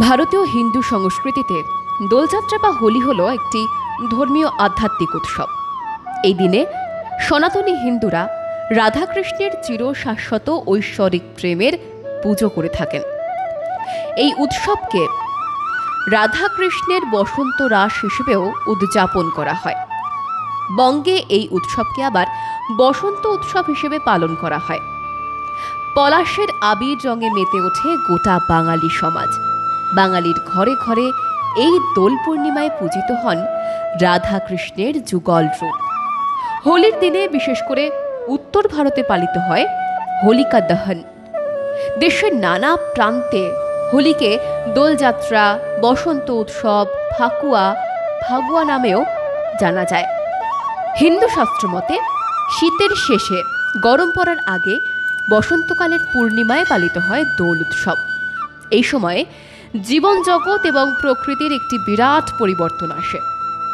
ভারতীয় হিন্দু সংস্কৃতিতে দোলযাত্রা বা হোলি হল একটি ধর্মীয় আধ্যাত্মিক উৎসব। এই দিনে সনাতনী হিন্দুরা রাধাকৃষ্ণের চিরশাশ্বত ঐশ্বরিক প্রেমের পুজো করে থাকেন। এই উৎসবকে রাধাকৃষ্ণের বসন্ত রাস হিসেবেও উদযাপন করা হয়। বঙ্গে এই উৎসবকে আবার বসন্ত উৎসব হিসেবে পালন করা হয়। পলাশের আবির রঙে মেতে ওঠে গোটা বাঙালি সমাজ। বাঙালির ঘরে ঘরে এই দোল পূর্ণিমায় পূজিত হন রাধাকৃষ্ণের যুগল রূপ। হোলির দিনে বিশেষ করে উত্তর ভারতে পালিত হয় হোলিকা দহন। দেশের নানা প্রান্তে হোলিকে দোলযাত্রা, বসন্ত উৎসব, ফাগুয়া নামেও জানা যায়। হিন্দু শাস্ত্র মতে শীতের শেষে গরম পড়ার আগে বসন্তকালের পূর্ণিমায় পালিত হয় দোল উৎসব। এই সময়ে জীবন জগৎ এবং প্রকৃতির একটি বিরাট পরিবর্তন আসে।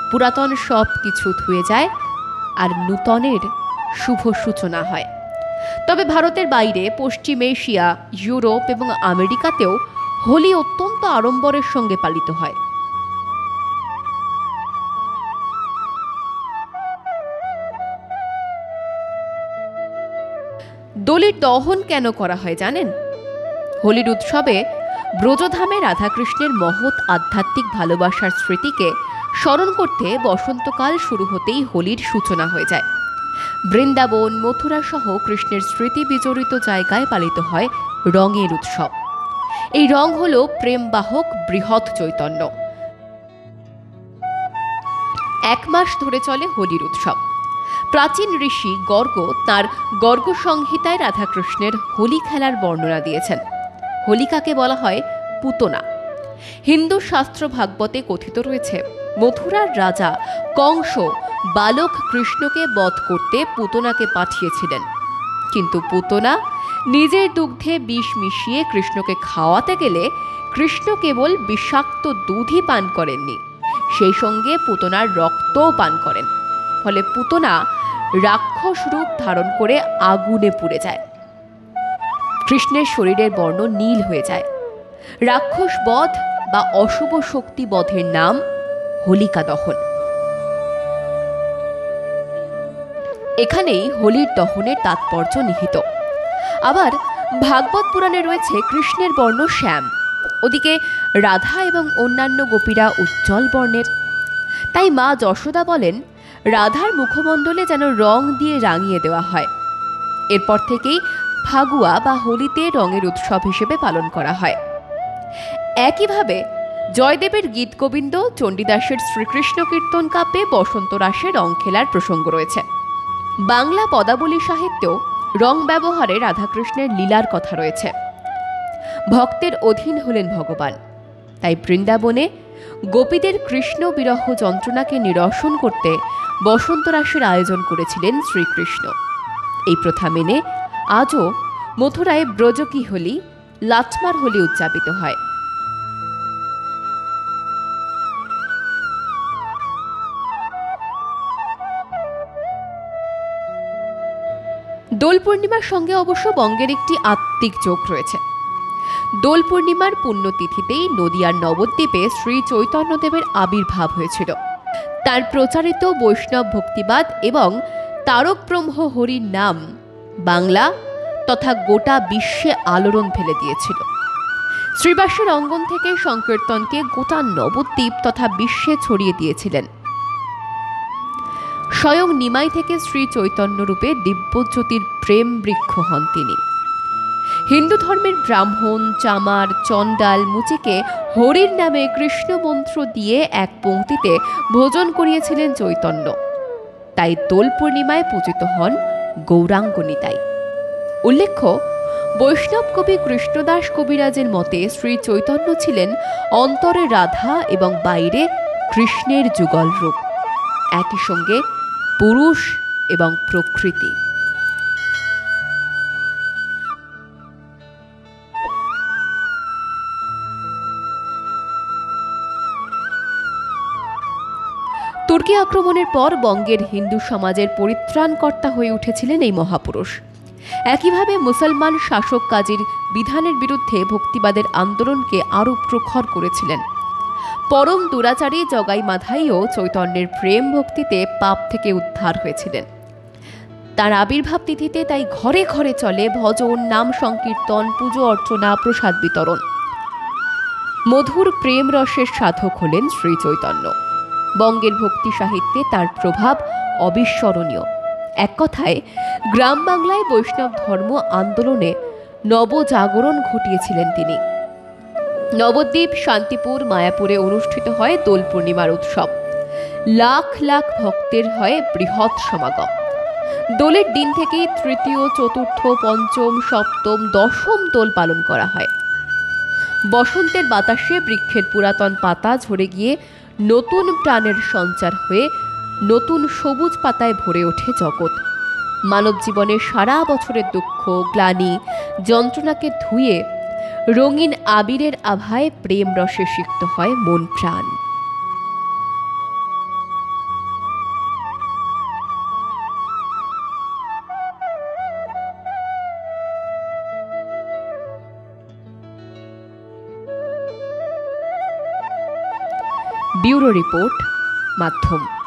পুরাতন সব কিছু ধুয়ে যায় আর নূতনের শুভ সূচনা হয়। তবে ভারতের বাইরে পশ্চিম এশিয়া, ইউরোপ এবং আমেরিকাতেও হোলি অত্যন্ত আড়ম্বরের সঙ্গে পালিত হয়। দোলের দহন কেন করা হয় জানেন? হোলির উৎসবে ব্রজধামে রাধাকৃষ্ণের মহৎ আধ্যাত্মিক ভালোবাসার স্মৃতিকে স্মরণ করতে বসন্তকাল শুরু হতেই হোলির সূচনা হয়ে যায়। বৃন্দাবন, মথুরা সহ কৃষ্ণের স্মৃতি বিজড়িত জায়গায় পালিত হয় রঙের উৎসব। এই রং হল প্রেমবাহক বৃহৎ চৈতন্য। 1 মাস ধরে চলে হোলির উৎসব। প্রাচীন ঋষি গর্গ তাঁর গর্গ সংহিতায় রাধাকৃষ্ণের হোলি খেলার বর্ণনা দিয়েছেন। হোলিকাকে বলা হয় পুতনা। হিন্দু শাস্ত্র ভাগবতে কথিত রয়েছে, মথুরার রাজা কংস বালক কৃষ্ণকে বধ করতে পুতনাকে পাঠিয়েছিলেন, কিন্তু পুতনা নিজের দুগ্ধে বিষ মিশিয়ে কৃষ্ণকে খাওয়াতে গেলে কৃষ্ণ কেবল বিষাক্ত দুধই পান করেননি, সেই সঙ্গে পুতনার রক্তও পান করেন। ফলে পুতনা রাক্ষস রূপ ধারণ করে আগুনে পুড়ে যায়। কৃষ্ণের শরীরের বর্ণ নীল হয়ে যায়। রাক্ষস বধ বা অশুভ শক্তি বধের নাম হোলিকা দহন। এখানেই হোলির দহনের তাৎপর্য নিহিত। আবার ভাগবত পুরাণে রয়েছে কৃষ্ণের বর্ণ শ্যাম, ওদিকে রাধা এবং অন্যান্য গোপীরা উজ্জ্বল বর্ণের। তাই মা যশোদা বলেন, রাধার মুখমণ্ডলে যেন রং দিয়ে রাঙিয়ে দেওয়া হয়। এরপর থেকেই ফাগুয়া বা হোলিতে রঙের উৎসব হিসেবে পালন করা হয়। একইভাবে জয়দেবের গীত গোবিন্দ, চণ্ডীদাসের শ্রীকৃষ্ণ কীর্তন কাব্যে বসন্ত রাসে রং খেলার প্রসঙ্গ রয়েছে। বাংলা পদাবলী সাহিত্যেও রং ব্যবহারে রাধাকৃষ্ণের লীলার কথা রয়েছে। ভক্তের অধীন হলেন ভগবান, তাই বৃন্দাবনে গোপীদের কৃষ্ণ বিরহ যন্ত্রণাকে নিরসন করতে বসন্ত রাসের আয়োজন করেছিলেন শ্রীকৃষ্ণ। এই প্রথা মেনে আজও মথুরায় ব্রজকী হোলি, লাটমার হোলি উদযাপিত হয়। দোল পূর্ণিমার সঙ্গে অবশ্য বঙ্গের একটি আত্মিক যোগ রয়েছে। দোল পূর্ণিমার পুণ্যতিথিতেই নদিয়ার নবদ্বীপে শ্রী চৈতন্যদেবের আবির্ভাব হয়েছিল। তার প্রচারিত বৈষ্ণব ভক্তিবাদ এবং তারক ব্রহ্ম হরির নাম বাংলা তথা গোটা বিশ্বে আলোড়ন ফেলে দিয়েছিল। শ্রীবাসের অঙ্গন থেকে সংকীর্তনকে গোটা নবদ্বীপ তথা বিশ্বে ছড়িয়ে দিয়েছিলেন। স্বয়ং নিমাই থেকে শ্রী চৈতন্য রূপে দিব্যজ্যোতির প্রেম বৃক্ষ হন তিনি। হিন্দু ধর্মের ব্রাহ্মণ, চামার, চণ্ডাল, মুচিকে হরির নামে কৃষ্ণ মন্ত্র দিয়ে এক পংক্তিতে ভোজন করিয়েছিলেন চৈতন্য। তাই দোল পূর্ণিমায় পূজিত হন গৌরাঙ্গ নিতাই। উল্লেখ্য, বৈষ্ণব কবি কৃষ্ণদাস কবিরাজের মতে শ্রী চৈতন্য ছিলেন অন্তরে রাধা এবং বাইরে কৃষ্ণের যুগল রূপ, একই সঙ্গে পুরুষ এবং প্রকৃতি। তুর্কি আক্রমণের পর বঙ্গের হিন্দু সমাজের পরিত্রাণকর্তা হয়ে উঠেছিলেন এই মহাপুরুষ। একইভাবে মুসলমান শাসক কাজীর বিধানের বিরুদ্ধে ভক্তিবাদের আন্দোলনকে আরও প্রখর করেছিলেন। পরম দুরাচারী জগাই মাধাইও চৈতন্যের প্রেম ভক্তিতে পাপ থেকে উদ্ধার হয়েছিলেন। তার আবির্ভাব তিথিতে তাই ঘরে ঘরে চলে ভজন, নাম সংকীর্তন, পুজো অর্চনা, প্রসাদ বিতরণ। মধুর প্রেম রসের সাধক হলেন শ্রী চৈতন্য। বঙ্গের ভক্তি সাহিত্যে তার প্রভাব অবিস্মরণীয়। এক কথায় গ্রাম বাংলায় বৈষ্ণব ধর্ম আন্দোলনে নবজাগরণ ঘটিয়েছিলেন তিনি। নবদ্বীপ, শান্তিপুর, মায়াপুরে অনুষ্ঠিত হয় দোল পূর্ণিমার উৎসব। লাখ লাখ ভক্তের হয় বৃহৎ সমাগম। দোলের দিন থেকেই তৃতীয়, চতুর্থ, পঞ্চম, সপ্তম, দশম দোল পালন করা হয়। বসন্তের বাতাসে বৃক্ষের পুরাতন পাতা ঝরে গিয়ে নতুন প্রাণের সঞ্চার হয়ে নতুন সবুজ পাতায় ভরে ওঠে জগৎ। মানব জীবনের সারা বছরের দুঃখ, গ্লানি, যন্ত্রণাকে ধুয়ে রঙিন আবিরের আভায় প্রেম রসে সিক্ত হয় মন প্রাণ। ব্যুরো রিপোর্ট, মাধ্যম।